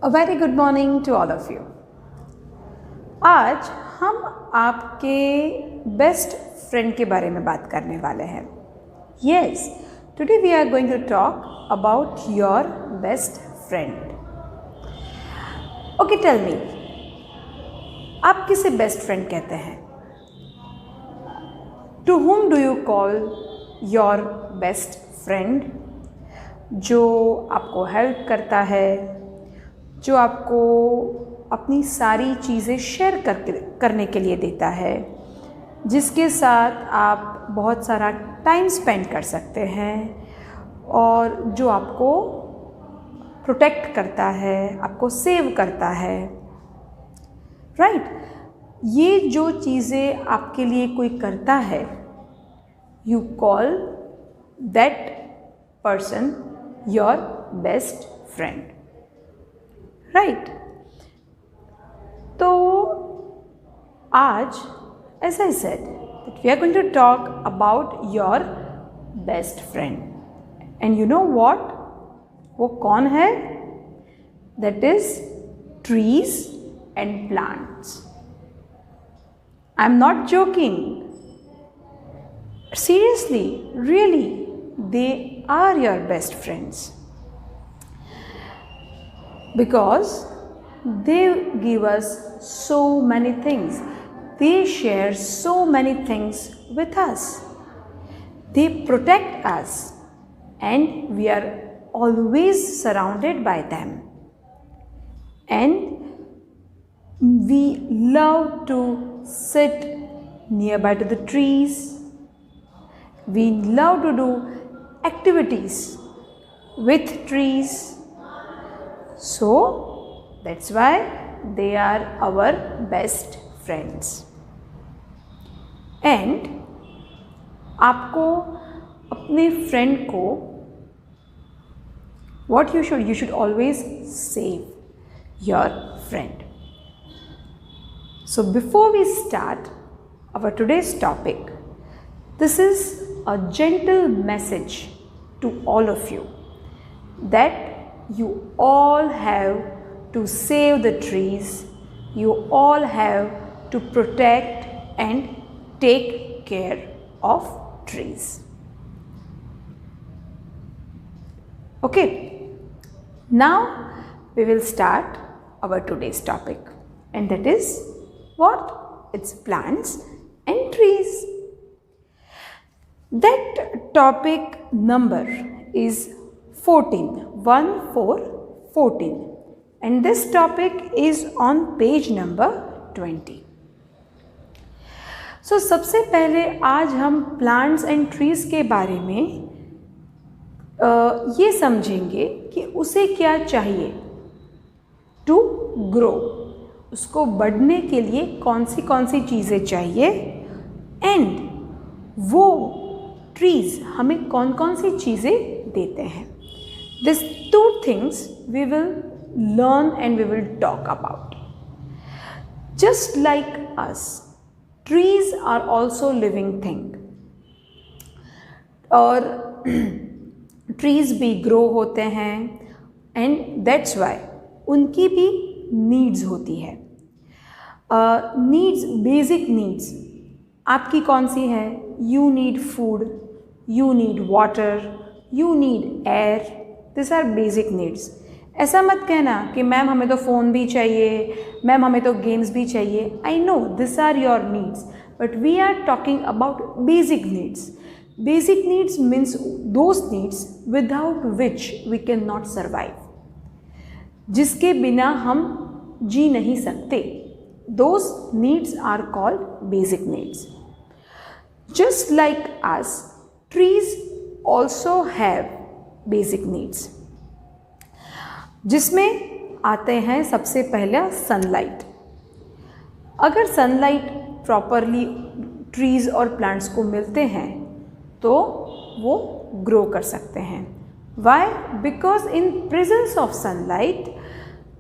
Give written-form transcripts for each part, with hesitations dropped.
A very good morning to all of you. आज हम आपके बेस्ट फ्रेंड के बारे में बात करने वाले हैं. Yes, today we are going to talk about your best friend. Okay, tell me, आप किसे बेस्ट फ्रेंड कहते हैं? To whom do you call your best friend? जो आपको हेल्प करता है, जो आपको अपनी सारी चीज़ें शेयर करने के लिए देता है, जिसके साथ आप बहुत सारा टाइम स्पेंड कर सकते हैं और जो आपको प्रोटेक्ट करता है, आपको सेव करता है, राइट? ये जो चीज़ें आपके लिए कोई करता है, you call that person your best friend, right? तो आज, as I said, that we are going to talk about your best friend. And you know what? वो कौन है? That is trees and plants. I'm not joking. Seriously, really, they are your best friends. Because they give us so many things. They share so many things with us. They protect us and we are always surrounded by them. And we love to sit nearby to the trees. We love to do activities with trees. So that's why they are our best friends. And आपको अपने friend को what you should always save your friend. So before we start our today's topic, this is a gentle message to all of you that you all have to save the trees, you all have to protect and take care of trees. Okay, now we will start our today's topic, and that is what? It's plants and trees. That topic number is 14, and this topic is on page number 20. So सबसे पहले आज हम plants and trees के बारे में ये समझेंगे कि उसे क्या चाहिए to grow, उसको बढ़ने के लिए कौन सी चीज़ें चाहिए, and वो trees हमें कौन सी चीज़ें देते हैं. These two things we will learn and we will talk about. Just like us, trees are also living thing. और trees भी grow होते हैं and that's why उनकी भी needs होती है. Needs, basic needs आपकी कौन सी है? You need food, you need water, you need air. These are basic needs. ऐसा मत कहना कि मैम हमें तो फ़ोन भी चाहिए, मैम हमें तो गेम्स भी चाहिए. I know these are your needs, but we are talking about basic needs. Basic needs means those needs without which we cannot survive. जिसके बिना हम जी नहीं सकते. Those needs are called basic needs. Just like us, trees also have basic needs, जिसमें आते हैं सबसे पहले सनलाइट. अगर सनलाइट प्रॉपरली ट्रीज़ और प्लांट्स को मिलते हैं तो वो ग्रो कर सकते हैं. Why? Because in presence of sunlight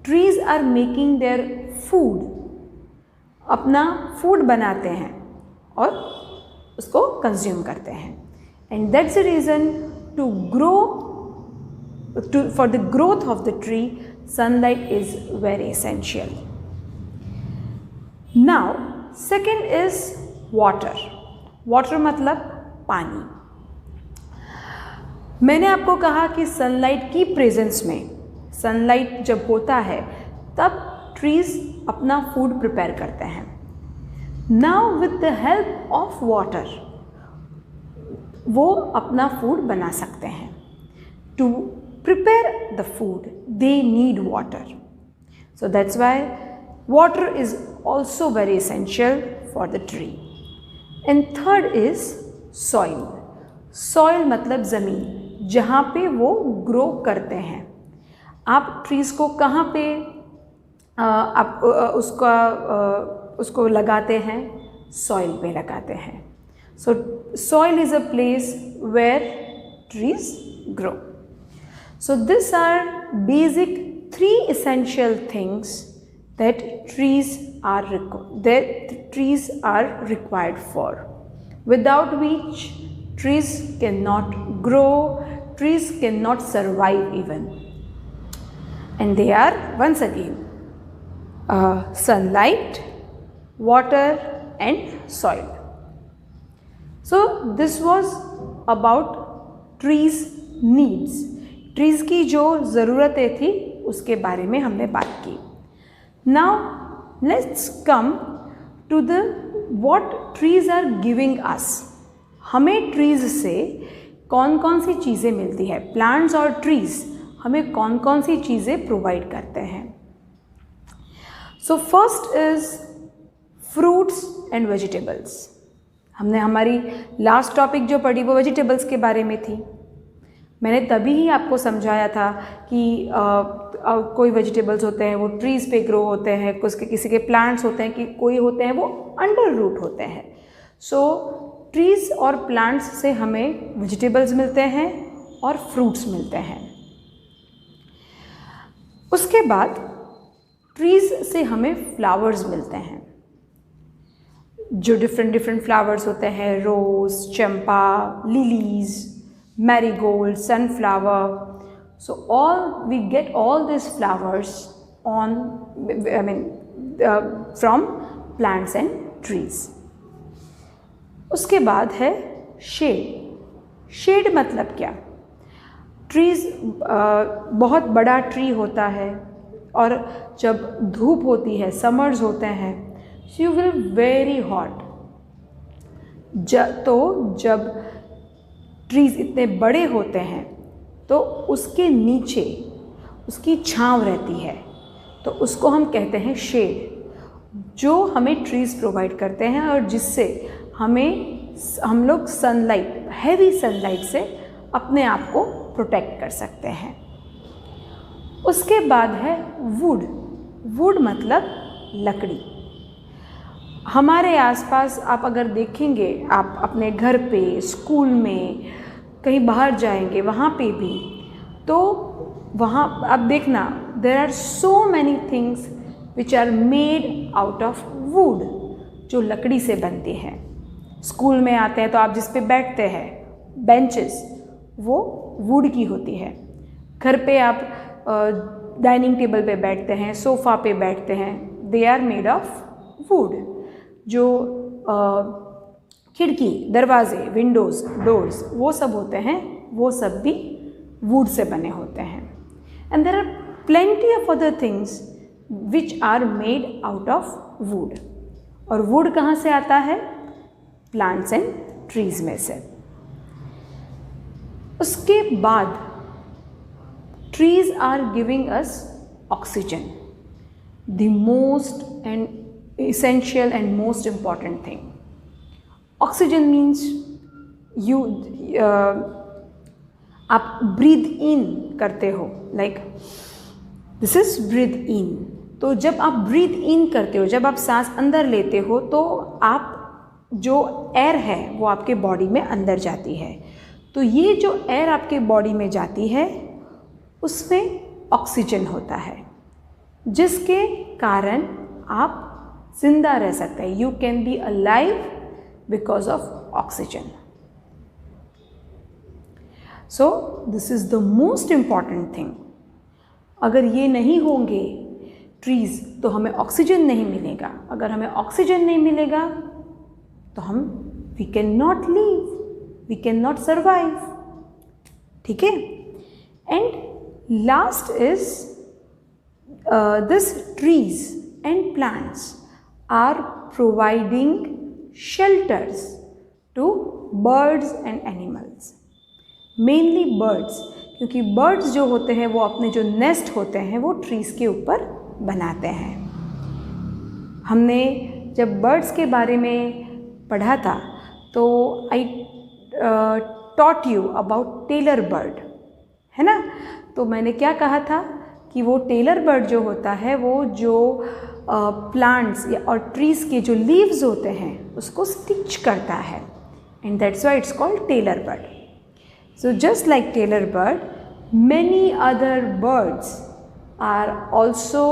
trees are making their food, अपना फूड बनाते हैं और उसको कंज्यूम करते हैं. And that's the reason to grow, for the growth of the tree, sunlight is very essential. Now second is water. Water मतलब पानी. मैंने आपको कहा कि सनलाइट की प्रेजेंस में, सनलाइट जब होता है तब ट्रीज अपना फूड प्रिपेयर करते हैं. Now with the help of water वो अपना फूड बना सकते हैं. To prepare the food they need water. So that's why water is also very essential for the tree. And third is soil. Soil मतलब ज़मीन जहाँ पे वो ग्रो करते हैं. आप ट्रीज़ को कहाँ पे आप उसको लगाते हैं? सॉइल पे लगाते हैं. So soil is a place where trees grow. So this are basic 3 essential things that trees are required for, without which trees cannot grow, trees cannot survive even. And they are once again sunlight, water and soil. So this was about trees needs. trees की जो ज़रूरतें थी उसके बारे में हमने बात की. Now let's come to the what trees are giving us. हमें ट्रीज़ से कौन कौन सी चीज़ें मिलती है. प्लांट्स और ट्रीज़ हमें कौन कौन सी चीज़ें प्रोवाइड करते हैं. So first is fruits and vegetables. हमने हमारी लास्ट टॉपिक जो पढ़ी वो वेजिटेबल्स के बारे में थी. मैंने तभी ही आपको समझाया था कि कोई वेजिटेबल्स होते हैं वो ट्रीज़ पे ग्रो होते हैं, किसी के प्लांट्स होते हैं, कि कोई होते हैं वो अंडर रूट होते हैं. सो ट्रीज़ और प्लांट्स से हमें वेजिटेबल्स मिलते हैं और फ्रूट्स मिलते हैं. उसके बाद ट्रीज़ से हमें फ्लावर्स मिलते हैं, जो डिफरेंट फ्लावर्स होते हैं. Rose, champa, lilies, marigold, sunflower. So we get all this flowers from plants and trees. उसके बाद है शेड. शेड मतलब क्या? ट्रीज़ बहुत बड़ा ट्री होता है और जब धूप होती है, समर्स होते हैं, so you will very hot. तो जब ट्रीज़ इतने बड़े होते हैं तो उसके नीचे उसकी छांव रहती है, तो उसको हम कहते हैं शेड, जो हमें ट्रीज़ प्रोवाइड करते हैं और जिससे हम लोग सनलाइट, हैवी सनलाइट से अपने आप को प्रोटेक्ट कर सकते हैं. उसके बाद है वुड. वुड मतलब लकड़ी. हमारे आसपास आप अगर देखेंगे, आप अपने घर पे, स्कूल में, कहीं बाहर जाएंगे, वहाँ पे भी, तो वहाँ आप देखना there are so many things which are made out of wood, जो लकड़ी से बनती हैं. स्कूल में आते हैं तो आप जिस पे बैठते हैं, बेंचेस, वो वुड की होती है. घर पे आप डाइनिंग टेबल पे बैठते हैं, सोफ़ा पे बैठते हैं, they are made of wood. जो खिड़की, दरवाजे, विंडोज़, डोर्स, वो सब होते हैं, वो सब भी वुड से बने होते हैं. And there are plenty of other things which are made out of wood. और वुड कहाँ से आता है? प्लांट्स एंड ट्रीज़ में से. उसके बाद trees are giving us oxygen, the most and essential and most important thing. Oxygen means आप breathe in करते हो, like this is breathe in. तो जब आप breathe in करते हो, जब आप सांस अंदर लेते हो, तो आप जो एयर है वो आपके बॉडी में अंदर जाती है. तो ये जो एयर आपके बॉडी में जाती है उसमें ऑक्सीजन होता है, जिसके कारण आप जिंदा रह सकते हैं. You can be alive because of oxygen. So this is the most important thing. अगर ये नहीं होंगे ट्रीज़ तो हमें ऑक्सीजन नहीं मिलेगा, अगर हमें ऑक्सीजन नहीं मिलेगा तो हम we can not live, we can not survive. ठीक है। And last is this trees and plants are providing shelters to birds and animals, mainly birds, क्योंकि बर्ड्स जो होते हैं वो अपने जो नेस्ट होते हैं वो ट्रीज़ के ऊपर बनाते हैं। हमने जब बर्ड्स के बारे में पढ़ा था तो I taught you about tailor bird, है ना। तो मैंने क्या कहा था कि वो टेलर बर्ड जो होता है वो जो प्लांट्स या और ट्रीज़ के जो लीव्स होते हैं उसको स्टिच करता है, and that's why it's called tailor bird. So just like tailor bird, many other birds are also